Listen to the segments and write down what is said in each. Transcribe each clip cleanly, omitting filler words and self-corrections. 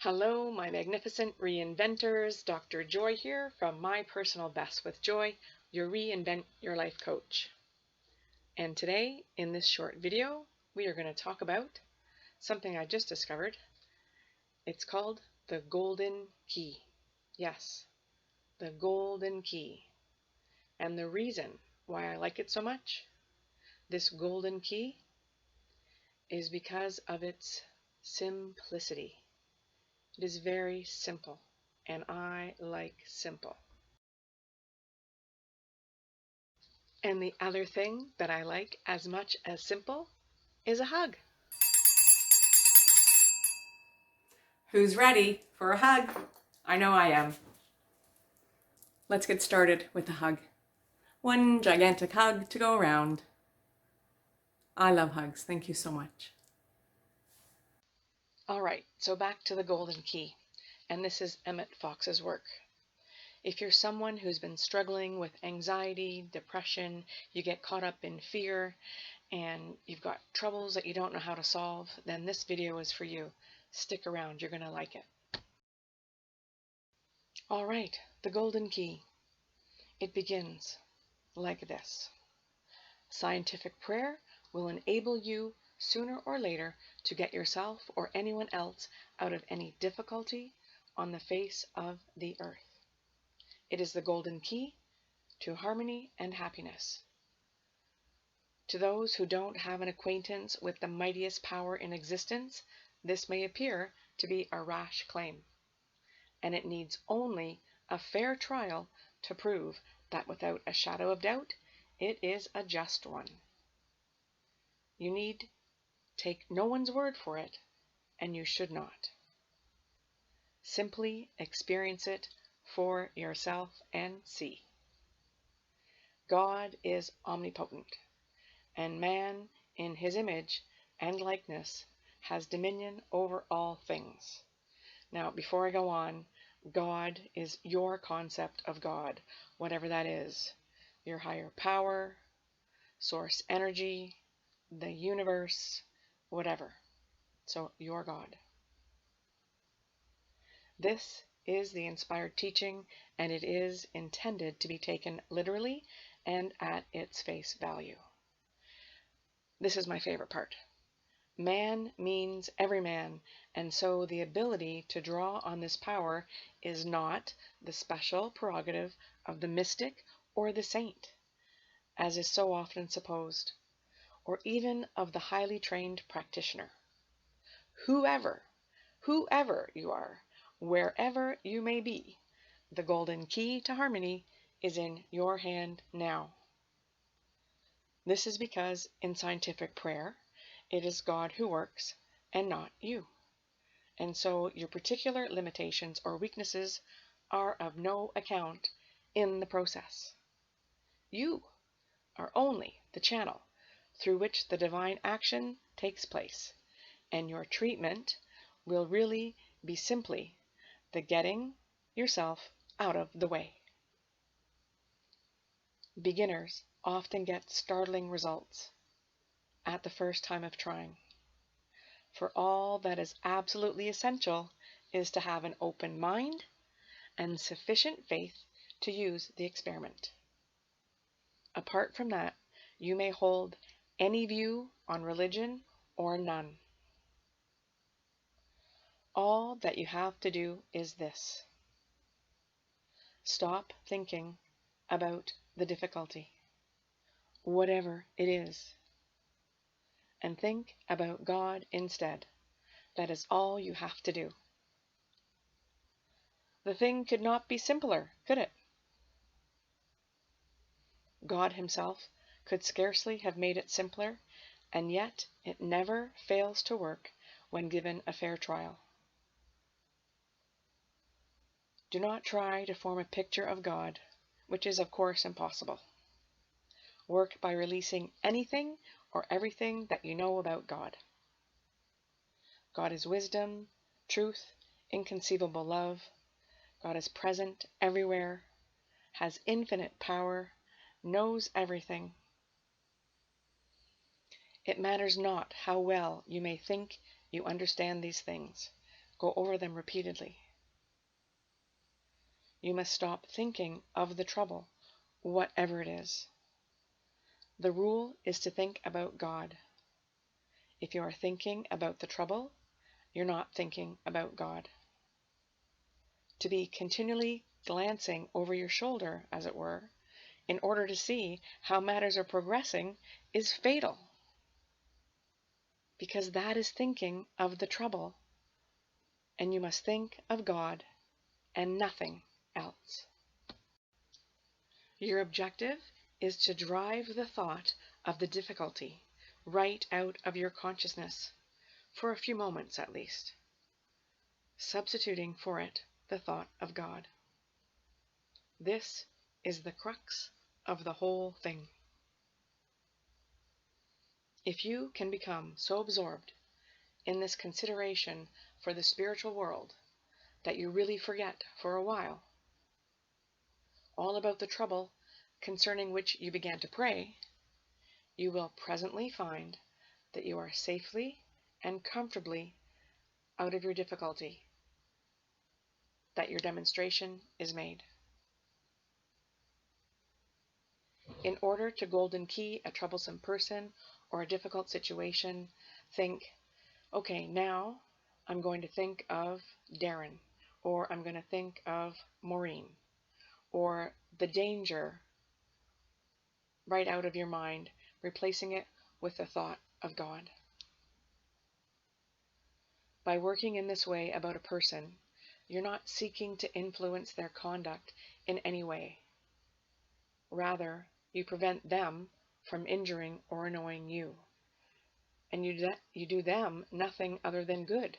Hello, my magnificent reinventors. Dr. Joy here from My Personal Best with Joy, your Reinvent Your Life coach. And today, in this short video, we are going to talk about something I just discovered. It's called the golden key. Yes, the golden key. And the reason why I like it so much, this golden key, is because of its simplicity. It is very simple, and I like simple. And the other thing that I like as much as simple is a hug. Who's ready for a hug? I know I am. Let's get started with a hug. One gigantic hug to go around. I love hugs. Thank you so much. All right, so back to the golden key. And this is Emmet Fox's work. If you're someone who's been struggling with anxiety, depression, you get caught up in fear, and you've got troubles that you don't know how to solve, then this video is for you. Stick around, you're going to like it. All right, the golden key. It begins like this. Scientific prayer will enable you sooner or later to get yourself or anyone else out of any difficulty on the face of the earth. It is the golden key to harmony and happiness. To those who don't have an acquaintance with the mightiest power in existence, this may appear to be a rash claim, and it needs only a fair trial to prove that without a shadow of doubt, it is a just one. You need take no one's word for it, and you should not. Simply experience it for yourself and see. God is omnipotent, and man, in his image and likeness, has dominion over all things. Now, before I go on, God is your concept of God, whatever that is. Your higher power, source energy, the universe, whatever. So, your God. This is the inspired teaching, and it is intended to be taken literally and at its face value. This is my favorite part. Man means every man, and so the ability to draw on this power is not the special prerogative of the mystic or the saint, as is so often supposed, or even of the highly trained practitioner. Whoever you are, wherever you may be, the golden key to harmony is in your hand now. This is because in scientific prayer, it is God who works and not you. And so your particular limitations or weaknesses are of no account in the process. You are only the channel through which the divine action takes place, and your treatment will really be simply the getting yourself out of the way. Beginners often get startling results at the first time of trying. For all that is absolutely essential is to have an open mind and sufficient faith to use the experiment. Apart from that, you may hold any view on religion or none. All that you have to do is this. Stop thinking about the difficulty, whatever it is, and think about God instead. That is all you have to do. The thing could not be simpler, could it? God himself could scarcely have made it simpler, and yet it never fails to work when given a fair trial. Do not try to form a picture of God, which is of course impossible. Work by releasing anything or everything that you know about God. God is wisdom, truth, inconceivable love. God is present everywhere, has infinite power, knows everything. It matters not how well you may think you understand these things. Go over them repeatedly. You must stop thinking of the trouble, whatever it is. The rule is to think about God. If you are thinking about the trouble, you're not thinking about God. To be continually glancing over your shoulder, as it were, in order to see how matters are progressing is fatal, because that is thinking of the trouble, and you must think of God and nothing else. Your objective is to drive the thought of the difficulty right out of your consciousness, for a few moments at least, substituting for it the thought of God. This is the crux of the whole thing. If you can become so absorbed in this consideration for the spiritual world that you really forget for a while all about the trouble concerning which you began to pray, you will presently find that you are safely and comfortably out of your difficulty, that your demonstration is made. In order to golden key a troublesome person or a difficult situation, think, okay, now I'm going to think of Darren, or I'm going to think of Maureen, or the danger right out of your mind, replacing it with the thought of God. By working in this way about a person, you're not seeking to influence their conduct in any way. Rather, you prevent them from injuring or annoying you. And you do them nothing other than good.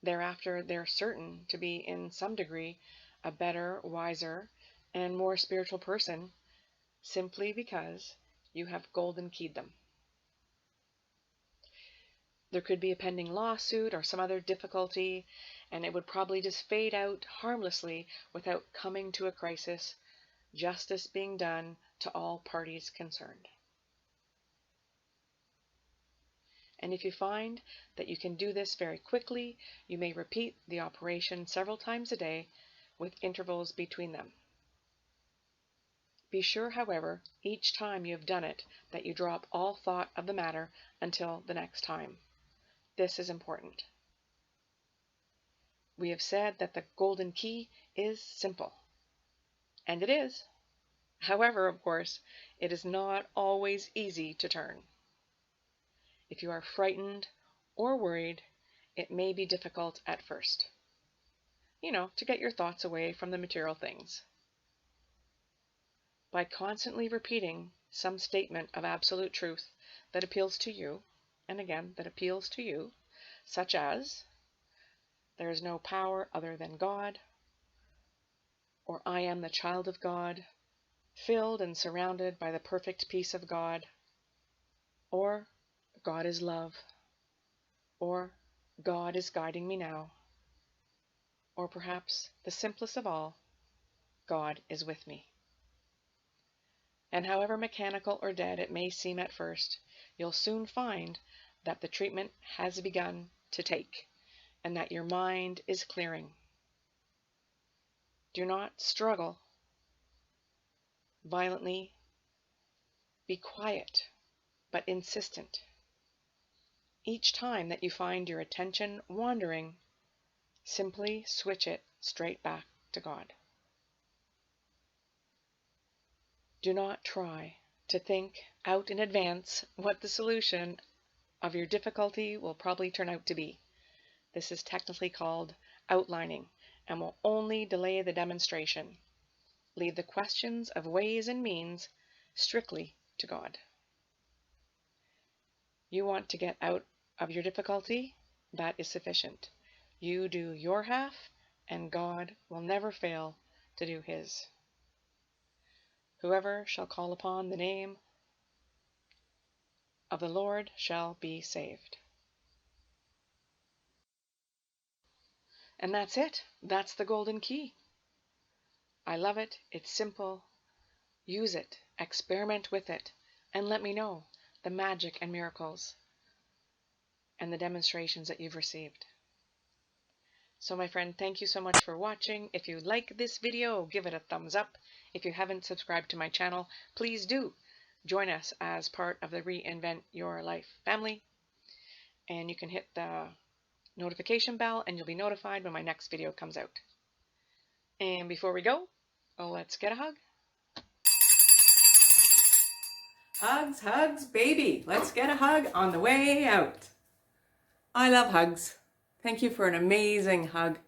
Thereafter, they're certain to be, in some degree, a better, wiser, and more spiritual person, simply because you have golden keyed them. There could be a pending lawsuit or some other difficulty, and it would probably just fade out harmlessly without coming to a crisis, justice being done to all parties concerned. And if you find that you can do this very quickly, you may repeat the operation several times a day with intervals between them. Be sure, however, each time you have done it, that you drop all thought of the matter until the next time. This is important. We have said that the golden key is simple. And it is. However, of course, it is not always easy to turn. If you are frightened or worried, it may be difficult at first. To get your thoughts away from the material things. By constantly repeating some statement of absolute truth that appeals to you, and again, that appeals to you, such as, there is no power other than God, or I am the child of God, filled and surrounded by the perfect peace of God, or God is love, or God is guiding me now, or perhaps the simplest of all, God is with me. And however mechanical or dead it may seem at first, you'll soon find that the treatment has begun to take, and that your mind is clearing. Do not struggle violently. Be quiet, but insistent. Each time that you find your attention wandering, simply switch it straight back to God. Do not try to think out in advance what the solution of your difficulty will probably turn out to be. This is technically called outlining and will only delay the demonstration. Leave the questions of ways and means strictly to God. You want to get out of your difficulty? That is sufficient. You do your half, and God will never fail to do his. Whoever shall call upon the name of the Lord shall be saved. And that's it. That's the golden key. I love it. It's simple. Use it. Experiment with it. And let me know the magic and miracles and the demonstrations that you've received. So my friend, thank you so much for watching. If you like this video, give it a thumbs up. If you haven't subscribed to my channel, please do. Join us as part of the Reinvent Your Life family. And you can hit the notification bell and you'll be notified when my next video comes out. And before we go, let's get a hug. Hugs, hugs, baby. Let's get a hug on the way out. I love hugs. Thank you for an amazing hug.